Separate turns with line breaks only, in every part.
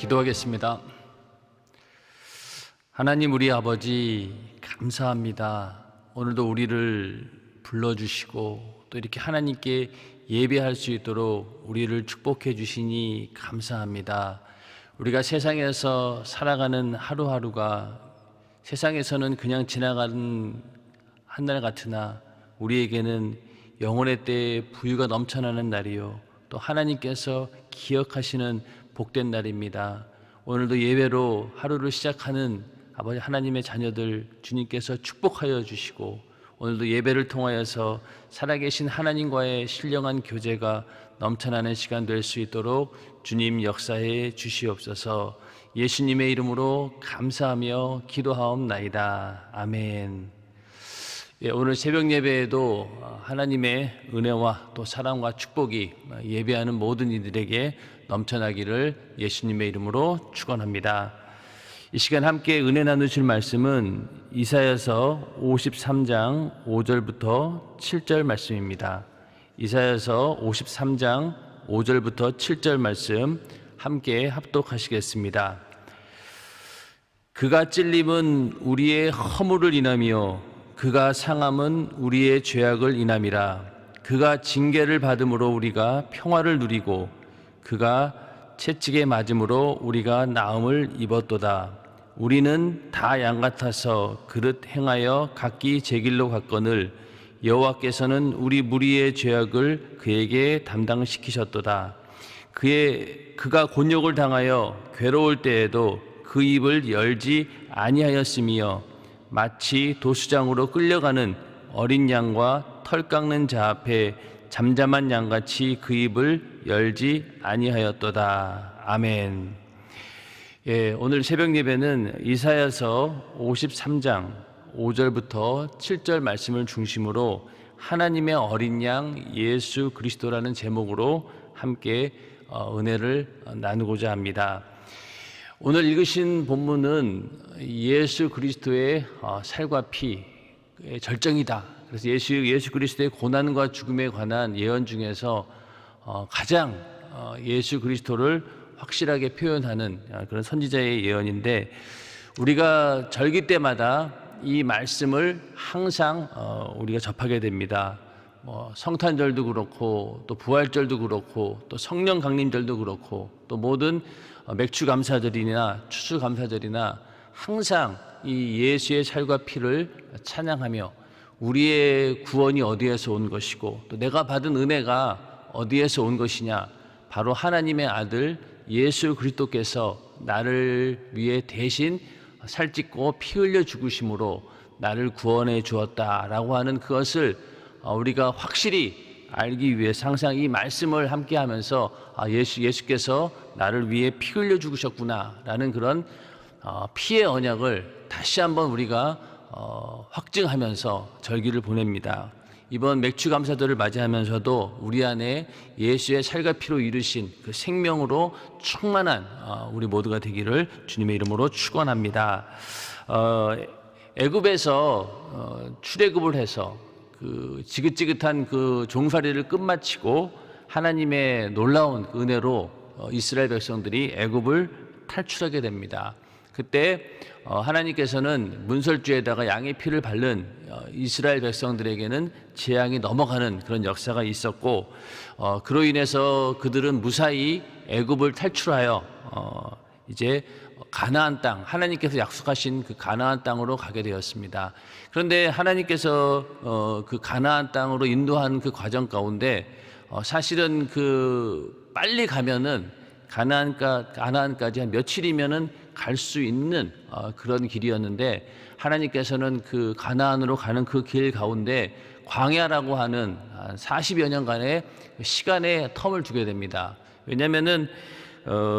기도하겠습니다. 하나님 우리 아버지 감사합니다. 오늘도 우리를 불러주시고 또 이렇게 하나님께 예배할 수 있도록 우리를 축복해 주시니 감사합니다. 우리가 세상에서 살아가는 하루하루가 세상에서는 그냥 지나가는 한 날 같으나 우리에게는 영혼의 때에 부유가 넘쳐나는 날이요 또 하나님께서 기억하시는 복된 날입니다. 오늘도 예배로 하루를 시작하는 아버지 하나님의 자녀들 주님께서 축복하여 주시고 오늘도 예배를 통하여서 살아계신 하나님과의 신령한 교제가 넘쳐나는 시간 될 수 있도록 주님 역사해 주시옵소서. 예수님의 이름으로 감사하며 기도하옵나이다. 아멘. 오늘 새벽 예배에도 하나님의 은혜와 또 사랑과 축복이 예배하는 모든 이들에게 넘쳐나기를 예수님의 이름으로 축원합니다. 이 시간 함께 은혜 나누실 말씀은 이사야서 53장 5절부터 7절 말씀입니다. 이사야서 53장 5절부터 7절 말씀 함께 합독하시겠습니다. 그가 찔림은 우리의 허물을 인하며 그가 상함은 우리의 죄악을 인함이라. 그가 징계를 받음으로 우리가 평화를 누리고 그가 채찍에 맞음으로 우리가 나음을 입었도다. 우리는 다 양 같아서 그릇 행하여 각기 제 길로 갔거늘 여호와께서는 우리 무리의 죄악을 그에게 담당시키셨도다. 그가 곤욕을 당하여 괴로울 때에도 그 입을 열지 아니하였으며 마치 도수장으로 끌려가는 어린 양과 털 깎는 자 앞에 잠잠한 양같이 그 입을 열지 아니하였도다. 아멘. 오늘 새벽 예배는 이사야서 53장 5절부터 7절 말씀을 중심으로 하나님의 어린 양 예수 그리스도라는 제목으로 함께 은혜를 나누고자 합니다. 오늘 읽으신 본문은 예수 그리스도의 살과 피의 절정이다. 그래서 예수 그리스도의 고난과 죽음에 관한 예언 중에서 가장 예수 그리스도를 확실하게 표현하는 그런 선지자의 예언인데 우리가 절기 때마다 이 말씀을 항상 우리가 접하게 됩니다. 성탄절도 그렇고 또 부활절도 그렇고 또 성령 강림절도 그렇고 또 모든 맥주감사절이나 추수감사절이나 항상 이 예수의 살과 피를 찬양하며 우리의 구원이 어디에서 온 것이고 또 내가 받은 은혜가 어디에서 온 것이냐, 바로 하나님의 아들 예수 그리스도께서 나를 위해 대신 살찢고 피 흘려 죽으심으로 나를 구원해 주었다라고 하는 그것을 우리가 확실히 알기 위해서 항상 이 말씀을 함께 하면서 예수께서 나를 위해 피 흘려 죽으셨구나라는 그런 피의 언약을 다시 한번 우리가 확증하면서 절기를 보냅니다. 이번 맥주감사절을 맞이하면서도 우리 안에 예수의 살과 피로 이루신 그 생명으로 충만한 우리 모두가 되기를 주님의 이름으로 축원합니다. 애굽에서 출애굽을 해서 그 지긋지긋한 그 종살이를 끝마치고 하나님의 놀라운 은혜로 이스라엘 백성들이 애굽을 탈출하게 됩니다. 그때 하나님께서는 문설주에다가 양의 피를 바른 이스라엘 백성들에게는 재앙이 넘어가는 그런 역사가 있었고 그로 인해서 그들은 무사히 애굽을 탈출하여 이제 가나안 땅, 하나님께서 약속하신 그 가나안 땅으로 가게 되었습니다. 그런데 하나님께서 그 가나안 땅으로 인도한 그 과정 가운데 사실은 그 빨리 가면은 가나안까지 한 며칠이면은 갈 수 있는 그런 길이었는데 하나님께서는 그 가나안으로 가는 그 길 가운데 광야라고 하는 40여 년간의 시간의 텀을 주게 됩니다. 왜냐하면은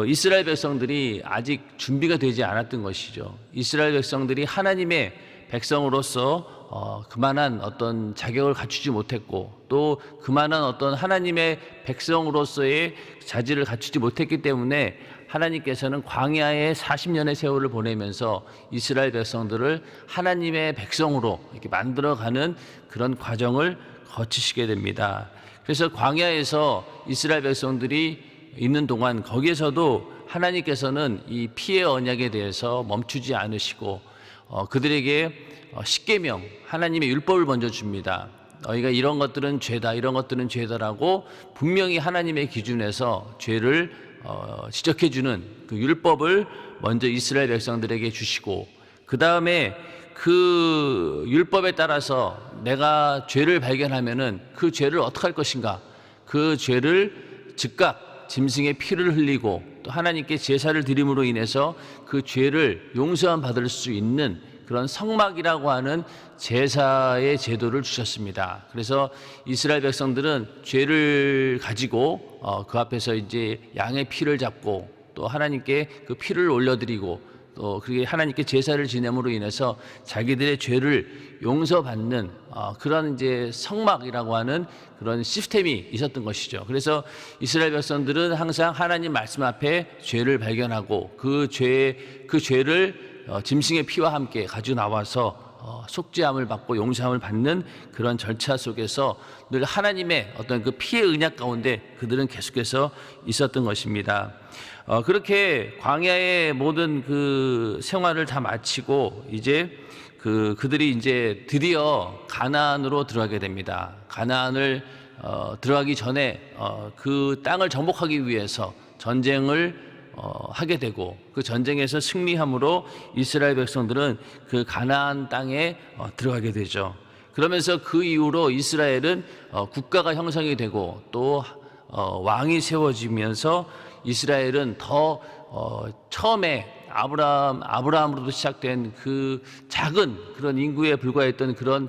이스라엘 백성들이 아직 준비가 되지 않았던 것이죠. 이스라엘 백성들이 하나님의 백성으로서 그만한 어떤 자격을 갖추지 못했고 또 그만한 어떤 하나님의 백성으로서의 자질을 갖추지 못했기 때문에 하나님께서는 광야에 40년의 세월을 보내면서 이스라엘 백성들을 하나님의 백성으로 이렇게 만들어가는 그런 과정을 거치시게 됩니다. 그래서 광야에서 이스라엘 백성들이 있는 동안 거기에서도 하나님께서는 이 피의 언약에 대해서 멈추지 않으시고 그들에게 십계명, 하나님의 율법을 먼저 줍니다. 너희가 이런 것들은 죄다, 이런 것들은 죄다라고 분명히 하나님의 기준에서 죄를 지적해주는 그 율법을 먼저 이스라엘 백성들에게 주시고, 그 다음에 그 율법에 따라서 내가 죄를 발견하면은 그 죄를 어떻게 할 것인가, 그 죄를 즉각 짐승의 피를 흘리고 또 하나님께 제사를 드림으로 인해서 그 죄를 용서함 받을 수 있는 그런 성막이라고 하는 제사의 제도를 주셨습니다. 그래서 이스라엘 백성들은 죄를 가지고 그 앞에서 이제 양의 피를 잡고 또 하나님께 그 피를 올려드리고 또 그게 하나님께 제사를 지냄으로 인해서 자기들의 죄를 용서받는 그런 이제 성막이라고 하는 그런 시스템이 있었던 것이죠. 그래서 이스라엘 백성들은 항상 하나님 말씀 앞에 죄를 발견하고 그 죄를 짐승의 피와 함께 가지고 나와서 속죄함을 받고 용서함을 받는 그런 절차 속에서 늘 하나님의 어떤 그 피의 언약 가운데 그들은 계속해서 있었던 것입니다. 그렇게 광야의 모든 그 생활을 다 마치고 이제 그들이 이제 드디어 가나안으로 들어가게 됩니다. 가나안을 들어가기 전에 그 땅을 정복하기 위해서 전쟁을 하게 되고 그 전쟁에서 승리함으로 이스라엘 백성들은 그 가나안 땅에 들어가게 되죠. 그러면서 그 이후로 이스라엘은 국가가 형성이 되고 또 왕이 세워지면서 이스라엘은 더 처음에 아브라함으로부터 시작된 그 작은 그런 인구에 불과했던 그런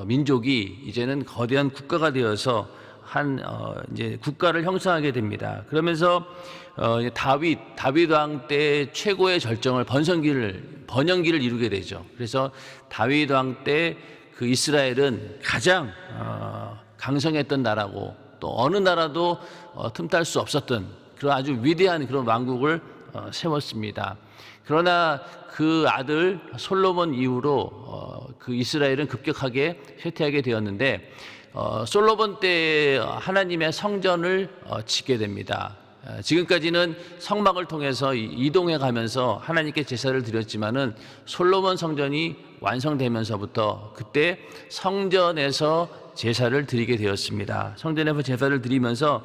민족이 이제는 거대한 국가가 되어서 이제 국가를 형성하게 됩니다. 그러면서 다윗 왕 때 최고의 절정을 번영기를 이루게 되죠. 그래서 다윗 왕 때 그 이스라엘은 가장 강성했던 나라고 또 어느 나라도 틈탈 수 없었던 그런 아주 위대한 그런 왕국을 세웠습니다. 그러나 그 아들 솔로몬 이후로 그 이스라엘은 급격하게 쇠퇴하게 되었는데 솔로몬 때 하나님의 성전을 짓게 됩니다. 지금까지는 성막을 통해서 이동해 가면서 하나님께 제사를 드렸지만은 솔로몬 성전이 완성되면서부터 그때 성전에서 제사를 드리게 되었습니다. 성전에서 제사를 드리면서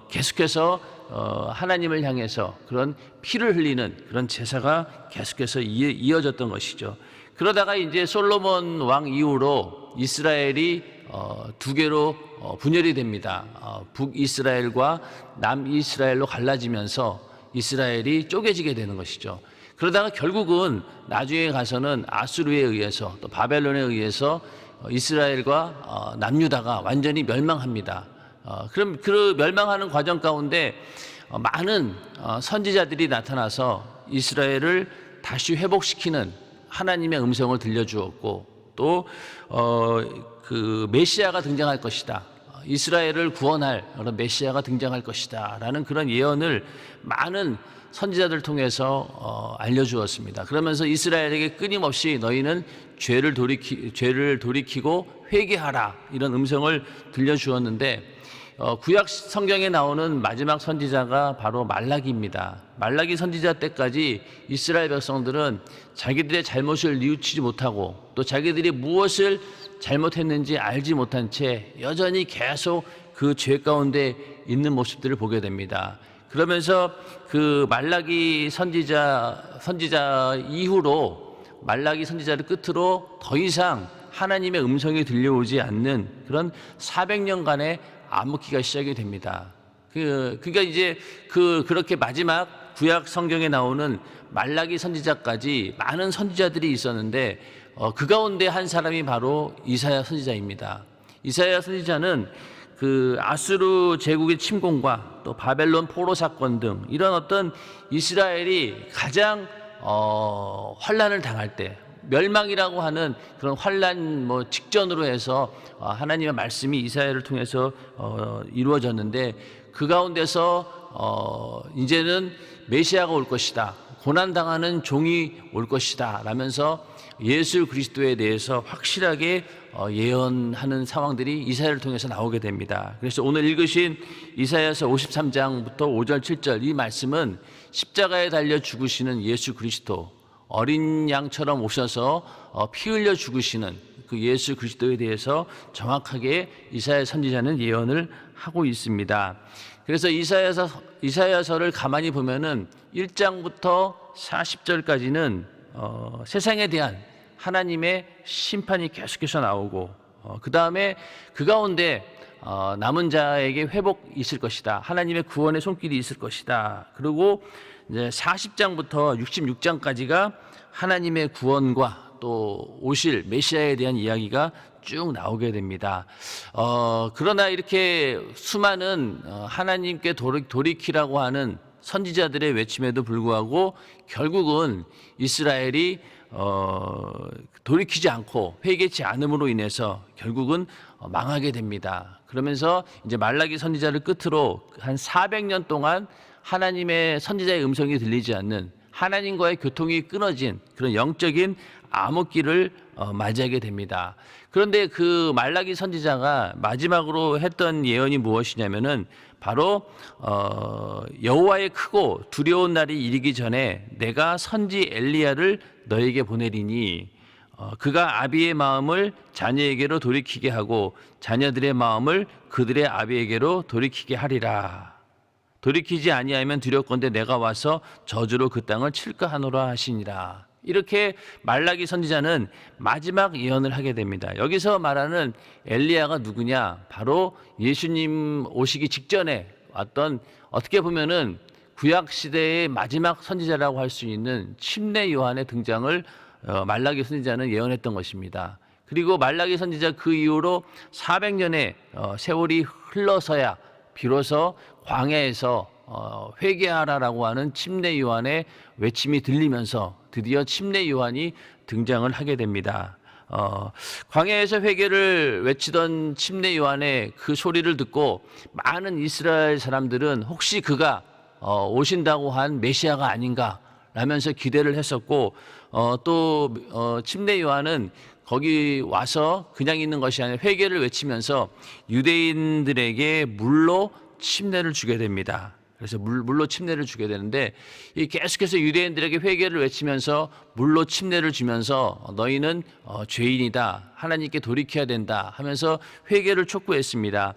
계속해서 하나님을 향해서 그런 피를 흘리는 그런 제사가 계속해서 이어졌던 것이죠. 그러다가 이제 솔로몬 왕 이후로 이스라엘이 두 개로 분열이 됩니다. 북이스라엘과 남이스라엘로 갈라지면서 이스라엘이 쪼개지게 되는 것이죠. 그러다가 결국은 나중에 가서는 아수르에 의해서 또 바벨론에 의해서 이스라엘과 남유다가 완전히 멸망합니다. 그럼 그 멸망하는 과정 가운데 많은 선지자들이 나타나서 이스라엘을 다시 회복시키는 하나님의 음성을 들려주었고 또 그 메시아가 등장할 것이다. 이스라엘을 구원할 그런 메시아가 등장할 것이다. 라는 그런 예언을 많은 선지자들 통해서 알려주었습니다. 그러면서 이스라엘에게 끊임없이 너희는 죄를 돌이키고 회개하라. 이런 음성을 들려주었는데 구약 성경에 나오는 마지막 선지자가 바로 말라기입니다. 말라기 선지자 때까지 이스라엘 백성들은 자기들의 잘못을 뉘우치지 못하고 또 자기들이 무엇을 잘못했는지 알지 못한 채 여전히 계속 그 죄 가운데 있는 모습들을 보게 됩니다. 그러면서 그 말라기 선지자 이후로 말라기 선지자를 끝으로 더 이상 하나님의 음성이 들려오지 않는 그런 400년간의 암흑기가 시작이 됩니다. 그러니까 이제 그렇게 마지막 구약 성경에 나오는 말라기 선지자까지 많은 선지자들이 있었는데 그 가운데 한 사람이 바로 이사야 선지자입니다. 이사야 선지자는 그 아수르 제국의 침공과 또 바벨론 포로 사건 등 이런 어떤 이스라엘이 가장 환난을 당할 때 멸망이라고 하는 그런 환난 직전으로 해서 하나님의 말씀이 이사야를 통해서 이루어졌는데 그 가운데서 이제는 메시아가 올 것이다. 고난당하는 종이 올 것이다 라면서 예수 그리스도에 대해서 확실하게 예언하는 상황들이 이사야를 통해서 나오게 됩니다. 그래서 오늘 읽으신 이사야서 53장부터 5절 7절 이 말씀은 십자가에 달려 죽으시는 예수 그리스도, 어린 양처럼 오셔서 피 흘려 죽으시는 그 예수 그리스도에 대해서 정확하게 이사야 선지자는 예언을 하고 있습니다. 그래서 이사야서를 가만히 보면은 1장부터 40절까지는 세상에 대한 하나님의 심판이 계속해서 나오고 그 다음에 그 가운데 남은 자에게 회복이 있을 것이다. 하나님의 구원의 손길이 있을 것이다. 그리고 이제 40장부터 66장까지가 하나님의 구원과 또 오실 메시아에 대한 이야기가 쭉 나오게 됩니다. 그러나 이렇게 수많은 하나님께 돌이키라고 하는 선지자들의 외침에도 불구하고 결국은 이스라엘이 돌이키지 않고 회개치 않음으로 인해서 결국은 망하게 됩니다. 그러면서 이제 말라기 선지자를 끝으로 한 400년 동안 하나님의 선지자의 음성이 들리지 않는, 하나님과의 교통이 끊어진 그런 영적인 암흑기를 맞이하게 됩니다. 그런데 그 말라기 선지자가 마지막으로 했던 예언이 무엇이냐면은 바로 여호와의 크고 두려운 날이 이르기 전에 내가 선지 엘리야를 너에게 보내리니 그가 아비의 마음을 자녀에게로 돌이키게 하고 자녀들의 마음을 그들의 아비에게로 돌이키게 하리라. 돌이키지 아니하면 두렵건대 내가 와서 저주로 그 땅을 칠까 하노라 하시니라. 이렇게 말라기 선지자는 마지막 예언을 하게 됩니다. 여기서 말하는 엘리야가 누구냐? 바로 예수님 오시기 직전에 왔던, 어떻게 보면은 구약 시대의 마지막 선지자라고 할 수 있는 침례 요한의 등장을 말라기 선지자는 예언했던 것입니다. 그리고 말라기 선지자 그 이후로 400년의 세월이 흘러서야 비로소 광야에서 회개하라라고 하는 침례 요한의 외침이 들리면서 드디어 침례 요한이 등장을 하게 됩니다. 광야에서 회개를 외치던 침례 요한의 그 소리를 듣고 많은 이스라엘 사람들은 혹시 그가 오신다고 한 메시아가 아닌가 라면서 기대를 했었고, 또 침례 요한은 거기 와서 그냥 있는 것이 아니라 회개를 외치면서 유대인들에게 물로 침례를 주게 됩니다. 그래서 물로 침례를 주게 되는데, 이 계속해서 유대인들에게 회개를 외치면서 물로 침례를 주면서 너희는 죄인이다, 하나님께 돌이켜야 된다 하면서 회개를 촉구했습니다.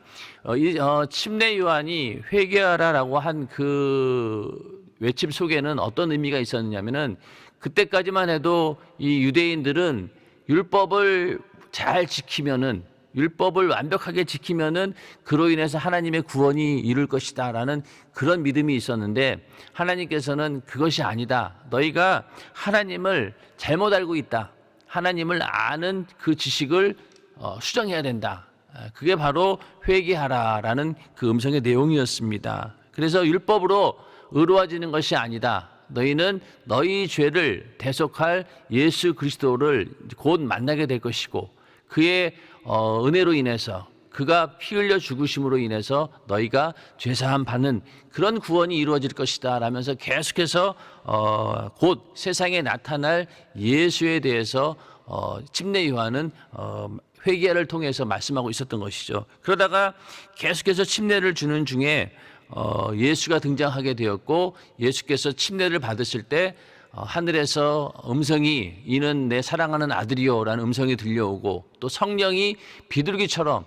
이 침례 요한이 회개하라라고 한 그 외침 속에는 어떤 의미가 있었느냐면은, 그때까지만 해도 이 유대인들은 율법을 잘 지키면은, 율법을 완벽하게 지키면은 그로 인해서 하나님의 구원이 이룰 것이다라는 그런 믿음이 있었는데, 하나님께서는 그것이 아니다. 너희가 하나님을 잘못 알고 있다. 하나님을 아는 그 지식을 수정해야 된다. 그게 바로 회개하라라는 그 음성의 내용이었습니다. 그래서 율법으로 의로워지는 것이 아니다. 너희는 너희 죄를 대속할 예수 그리스도를 곧 만나게 될 것이고, 그의 은혜로 인해서, 그가 피 흘려 죽으심으로 인해서 너희가 죄사함 받는 그런 구원이 이루어질 것이다 라면서 계속해서 곧 세상에 나타날 예수에 대해서 침례 요한은 회개를 통해서 말씀하고 있었던 것이죠. 그러다가 계속해서 침례를 주는 중에 예수가 등장하게 되었고, 예수께서 침례를 받으실 때 하늘에서 음성이 이는 내 사랑하는 아들이요 라는 음성이 들려오고, 또 성령이 비둘기처럼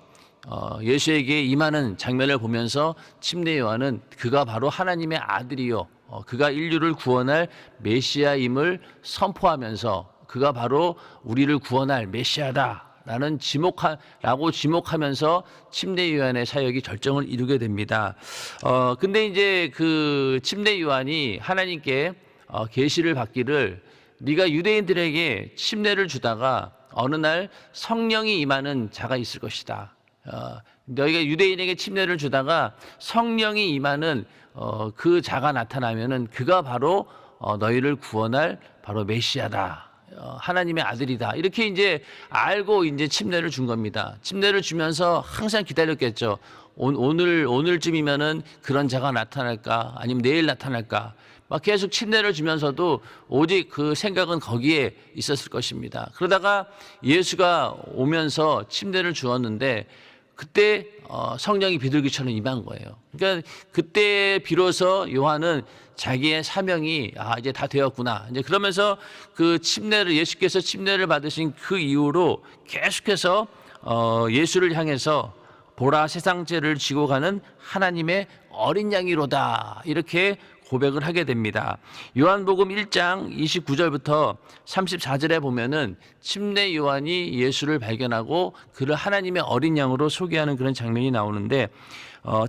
예수에게 임하는 장면을 보면서 침례 요한은 그가 바로 하나님의 아들이요, 그가 인류를 구원할 메시아임을 선포하면서 그가 바로 우리를 구원할 메시아다 라는 지목하면서 침례 요한의 사역이 절정을 이루게 됩니다. 근데 이제 그 침례 요한이 하나님께 계시를 받기를, 네가 유대인들에게 침례를 주다가 어느 날 성령이 임하는 자가 있을 것이다. 너희가 유대인에게 침례를 주다가 성령이 임하는 그 자가 나타나면은 그가 바로 너희를 구원할 바로 메시아다. 하나님의 아들이다. 이렇게 이제 알고 이제 침례를 준 겁니다. 침례를 주면서 항상 기다렸겠죠. 오늘쯤이면은 그런 자가 나타날까 아니면 내일 나타날까 막 계속 침례를 주면서도 오직 그 생각은 거기에 있었을 것입니다. 그러다가 예수가 오면서 침례를 주었는데 그때 성령이 비둘기처럼 임한 거예요. 그러니까 그때 비로소 요한은 자기의 사명이 이제 다 되었구나. 이제 그러면서 그 침례를 예수께서 침례를 받으신 그 이후로 계속해서 예수를 향해서 보라 세상 죄를 지고 가는 하나님의 어린 양이로다. 이렇게 고백을 하게 됩니다. 요한복음 1장 29절부터 34절에 보면은 침례 요한이 예수를 발견하고 그를 하나님의 어린 양으로 소개하는 그런 장면이 나오는데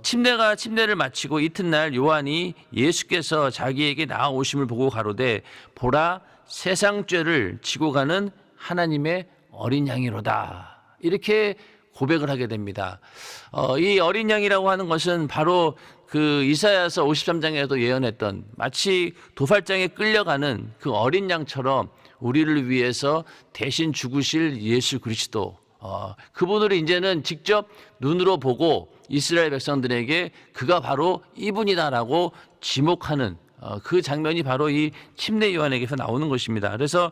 침례를 마치고 이튿날 요한이 예수께서 자기에게 나아오심을 보고 가로되 보라 세상 죄를 지고 가는 하나님의 어린 양이로다. 이렇게 고백을 하게 됩니다. 이 어린 양이라고 하는 것은 바로 그 이사야서 53장에도 예언했던 마치 도살장에 끌려가는 그 어린 양처럼 우리를 위해서 대신 죽으실 예수 그리스도, 그분을 이제는 직접 눈으로 보고 이스라엘 백성들에게 그가 바로 이분이다라고 지목하는 그 장면이 바로 이 침례 요한에게서 나오는 것입니다. 그래서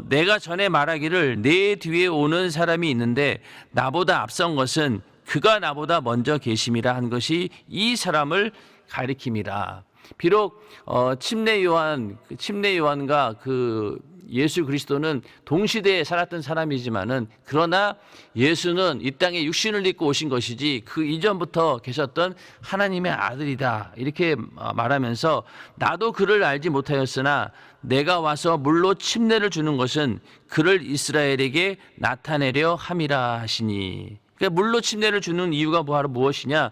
내가 전에 말하기를 내 뒤에 오는 사람이 있는데 나보다 앞선 것은 그가 나보다 먼저 계심이라 한 것이 이 사람을 가리킴이라. 비록 침례 요한과 그 예수 그리스도는 동시대에 살았던 사람이지만은 그러나 예수는 이 땅에 육신을 입고 오신 것이지 그 이전부터 계셨던 하나님의 아들이다. 이렇게 말하면서 나도 그를 알지 못하였으나 내가 와서 물로 침례를 주는 것은 그를 이스라엘에게 나타내려 함이라 하시니. 그러니까 물로 침례를 주는 이유가 바로 무엇이냐?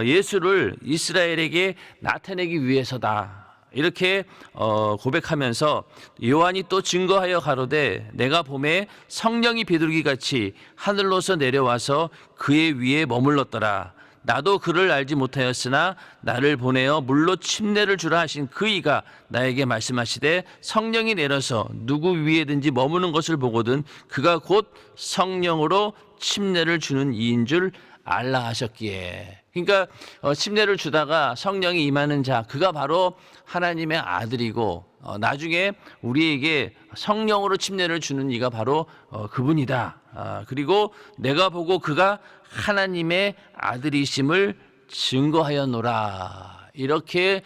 예수를 이스라엘에게 나타내기 위해서다. 이렇게 고백하면서 요한이 또 증거하여 가로되 내가 봄에 성령이 비둘기같이 하늘로서 내려와서 그의 위에 머물렀더라. 나도 그를 알지 못하였으나 나를 보내어 물로 침례를 주라 하신 그 이가 나에게 말씀하시되 성령이 내려서 누구 위에든지 머무는 것을 보거든 그가 곧 성령으로 침례를 주는 이인 줄 알라 하셨기에. 그러니까 침례를 주다가 성령이 임하는 자, 그가 바로 하나님의 아들이고 나중에 우리에게 성령으로 침례를 주는 이가 바로 그분이다. 그리고 내가 보고 그가 하나님의 아들이심을 증거하였노라. 이렇게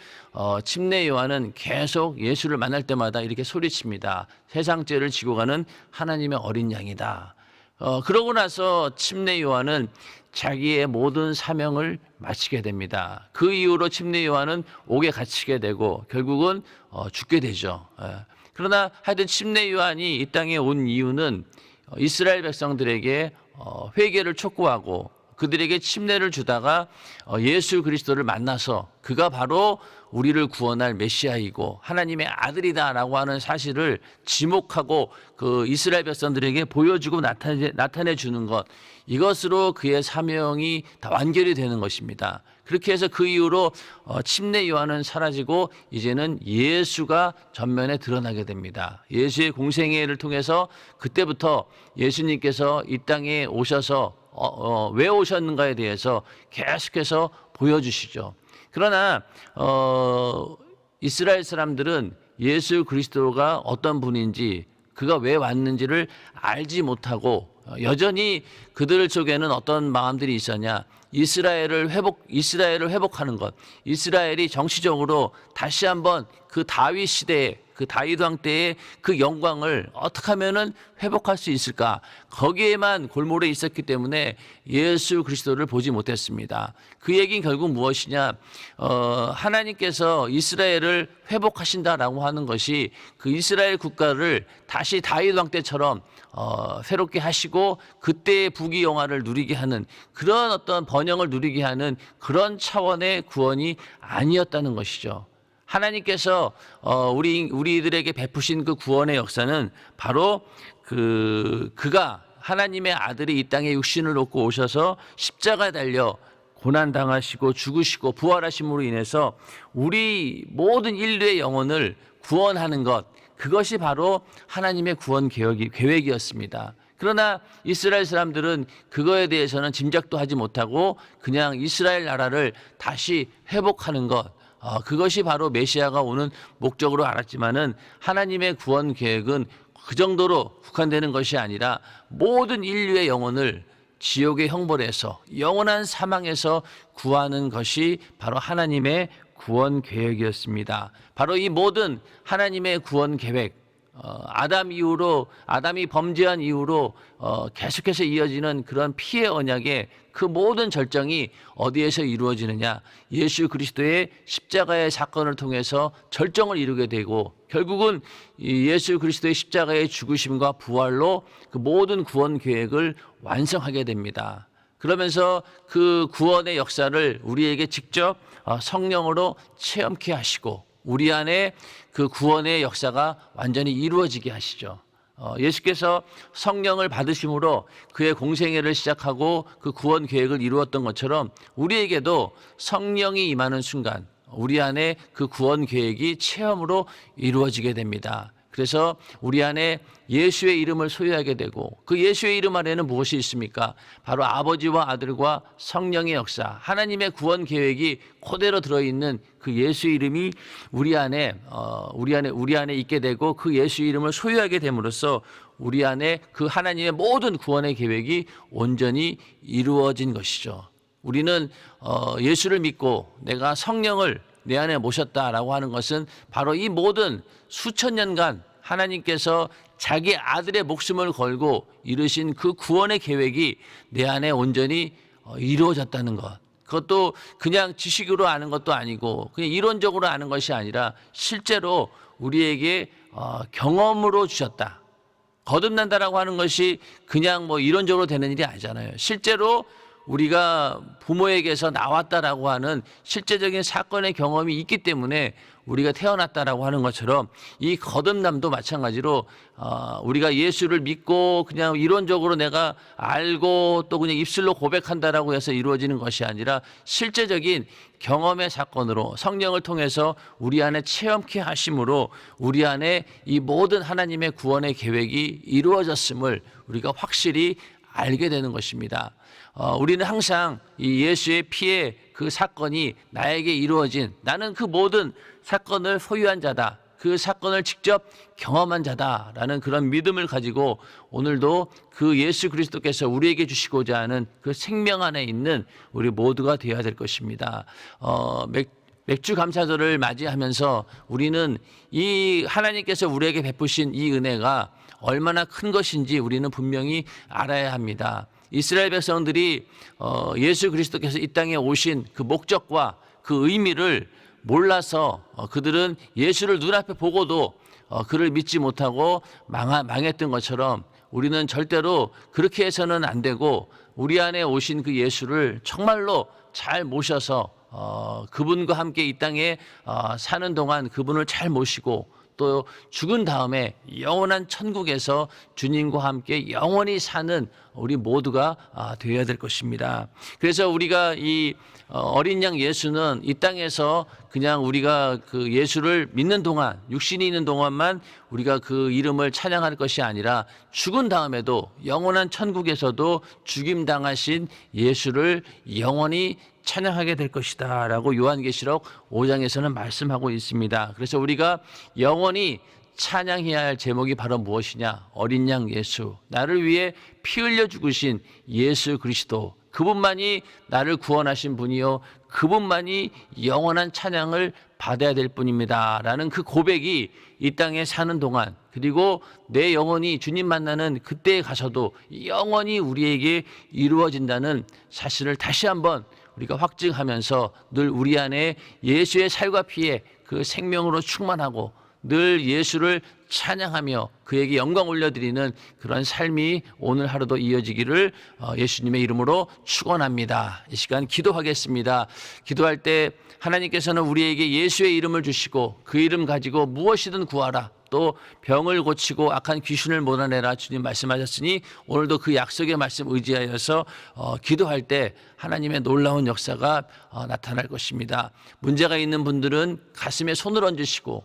침례 요한은 계속 예수를 만날 때마다 이렇게 소리칩니다. 세상 죄를 지고 가는 하나님의 어린 양이다. 그러고 나서 침례 요한은 자기의 모든 사명을 마치게 됩니다. 그 이후로 침례 요한은 옥에 갇히게 되고 결국은 죽게 되죠. 그러나 하여튼 침례 요한이 이 땅에 온 이유는 이스라엘 백성들에게 회개를 촉구하고 그들에게 침례를 주다가 예수 그리스도를 만나서 그가 바로 우리를 구원할 메시아이고 하나님의 아들이다라고 하는 사실을 지목하고 그 이스라엘 백성들에게 보여주고 나타내 주는 것, 이것으로 그의 사명이 다 완결이 되는 것입니다. 그렇게 해서 그 이후로 침례 요한은 사라지고 이제는 예수가 전면에 드러나게 됩니다. 예수의 공생애를 통해서 그때부터 예수님께서 이 땅에 오셔서 왜 오셨는가에 대해서 계속해서 보여주시죠. 그러나 이스라엘 사람들은 예수 그리스도가 어떤 분인지 그가 왜 왔는지를 알지 못하고 여전히 그들 속에는 어떤 마음들이 있었냐? 이스라엘을 회복하는 것, 이스라엘이 정치적으로 다시 한번 그 다윗 시대에 그 다윗 왕 때의 그 영광을 어떻게 하면은 회복할 수 있을까? 거기에만 골몰해 있었기 때문에 예수 그리스도를 보지 못했습니다. 그 얘기는 결국 무엇이냐? 하나님께서 이스라엘을 회복하신다라고 하는 것이 그 이스라엘 국가를 다시 다윗 왕 때처럼 새롭게 하시고 그때의 부귀 영화를 누리게 하는 그런 어떤 번영을 누리게 하는 그런 차원의 구원이 아니었다는 것이죠. 하나님께서 우리들에게 베푸신 그 구원의 역사는 바로 그가 하나님의 아들이 이 땅에 육신을 놓고 오셔서 십자가에 달려 고난당하시고 죽으시고 부활하심으로 인해서 우리 모든 인류의 영혼을 구원하는 것, 그것이 바로 하나님의 구원 계획이었습니다. 그러나 이스라엘 사람들은 그거에 대해서는 짐작도 하지 못하고 그냥 이스라엘 나라를 다시 회복하는 것, 그것이 바로 메시아가 오는 목적으로 알았지만은 하나님의 구원 계획은 그 정도로 국한되는 것이 아니라 모든 인류의 영혼을 지옥의 형벌에서 영원한 사망에서 구하는 것이 바로 하나님의 구원 계획이었습니다. 바로 이 모든 하나님의 구원 계획, 아담이 범죄한 이후로 계속해서 이어지는 그런 피해 언약의 그 모든 절정이 어디에서 이루어지느냐? 예수 그리스도의 십자가의 사건을 통해서 절정을 이루게 되고 결국은 예수 그리스도의 십자가의 죽으심과 부활로 그 모든 구원 계획을 완성하게 됩니다. 그러면서 그 구원의 역사를 우리에게 직접 성령으로 체험케 하시고 우리 안에 그 구원의 역사가 완전히 이루어지게 하시죠. 예수께서 성령을 받으심으로 그의 공생애를 시작하고 그 구원 계획을 이루었던 것처럼 우리에게도 성령이 임하는 순간 우리 안에 그 구원 계획이 체험으로 이루어지게 됩니다. 그래서 우리 안에 예수의 이름을 소유하게 되고 그 예수의 이름 안에는 무엇이 있습니까? 바로 아버지와 아들과 성령의 역사, 하나님의 구원 계획이 그대로 들어있는 그 예수 이름이 우리 안에 있게 되고 그 예수 이름을 소유하게 됨으로써 우리 안에 그 하나님의 모든 구원의 계획이 온전히 이루어진 것이죠. 우리는 예수를 믿고 내가 성령을 내 안에 모셨다라고 하는 것은 바로 이 모든 수천 년간 하나님께서 자기 아들의 목숨을 걸고 이루신 그 구원의 계획이 내 안에 온전히 이루어졌다는 것. 그것도 그냥 지식으로 아는 것도 아니고 그냥 이론적으로 아는 것이 아니라 실제로 우리에게 경험으로 주셨다. 거듭난다라고 하는 것이 그냥 뭐 이론적으로 되는 일이 아니잖아요. 실제로 우리가 부모에게서 나왔다라고 하는 실제적인 사건의 경험이 있기 때문에 우리가 태어났다라고 하는 것처럼 이 거듭남도 마찬가지로 우리가 예수를 믿고 그냥 이론적으로 내가 알고 또 그냥 입술로 고백한다라고 해서 이루어지는 것이 아니라 실제적인 경험의 사건으로 성령을 통해서 우리 안에 체험케 하심으로 우리 안에 이 모든 하나님의 구원의 계획이 이루어졌음을 우리가 확실히 알게 되는 것입니다. 우리는 항상 이 예수의 피의 그 사건이 나에게 이루어진 나는 그 모든 사건을 소유한 자다. 그 사건을 직접 경험한 자다라는 그런 믿음을 가지고 오늘도 그 예수 그리스도께서 우리에게 주시고자 하는 그 생명 안에 있는 우리 모두가 되어야 될 것입니다. 맥주 감사절을 맞이하면서 우리는 이 하나님께서 우리에게 베푸신 이 은혜가 얼마나 큰 것인지 우리는 분명히 알아야 합니다. 이스라엘 백성들이 예수 그리스도께서 이 땅에 오신 그 목적과 그 의미를 몰라서 그들은 예수를 눈앞에 보고도 그를 믿지 못하고 망했던 것처럼 우리는 절대로 그렇게 해서는 안 되고 우리 안에 오신 그 예수를 정말로 잘 모셔서 그분과 함께 이 땅에 사는 동안 그분을 잘 모시고 또 죽은 다음에 영원한 천국에서 주님과 함께 영원히 사는 우리 모두가 되어야 될 것입니다. 그래서 우리가 이 어린 양 예수는 이 땅에서 그냥 우리가 그 예수를 믿는 동안 육신이 있는 동안만 우리가 그 이름을 찬양할 것이 아니라 죽은 다음에도 영원한 천국에서도 죽임당하신 예수를 영원히 찬양하게 될 것이다 라고 요한계시록 5장에서는 말씀하고 있습니다. 그래서 우리가 영원히 찬양해야 할 제목이 바로 무엇이냐? 어린 양 예수, 나를 위해 피 흘려 죽으신 예수 그리스도, 그분만이 나를 구원하신 분이요 그분만이 영원한 찬양을 받아야 될 분입니다 라는 그 고백이 이 땅에 사는 동안 그리고 내 영혼이 주님 만나는 그때에 가서도 영원히 우리에게 이루어진다는 사실을 다시 한번 우리가 확증하면서 늘 우리 안에 예수의 살과 피에 그 생명으로 충만하고 늘 예수를 찬양하며 그에게 영광 올려드리는 그런 삶이 오늘 하루도 이어지기를 예수님의 이름으로 축원합니다. 이 시간 기도하겠습니다. 기도할 때 하나님께서는 우리에게 예수의 이름을 주시고 그 이름 가지고 무엇이든 구하라. 또 병을 고치고 악한 귀신을 몰아내라 주님 말씀하셨으니 오늘도 그 약속의 말씀 의지하여서 기도할 때 하나님의 놀라운 역사가 나타날 것입니다. 문제가 있는 분들은 가슴에 손을 얹으시고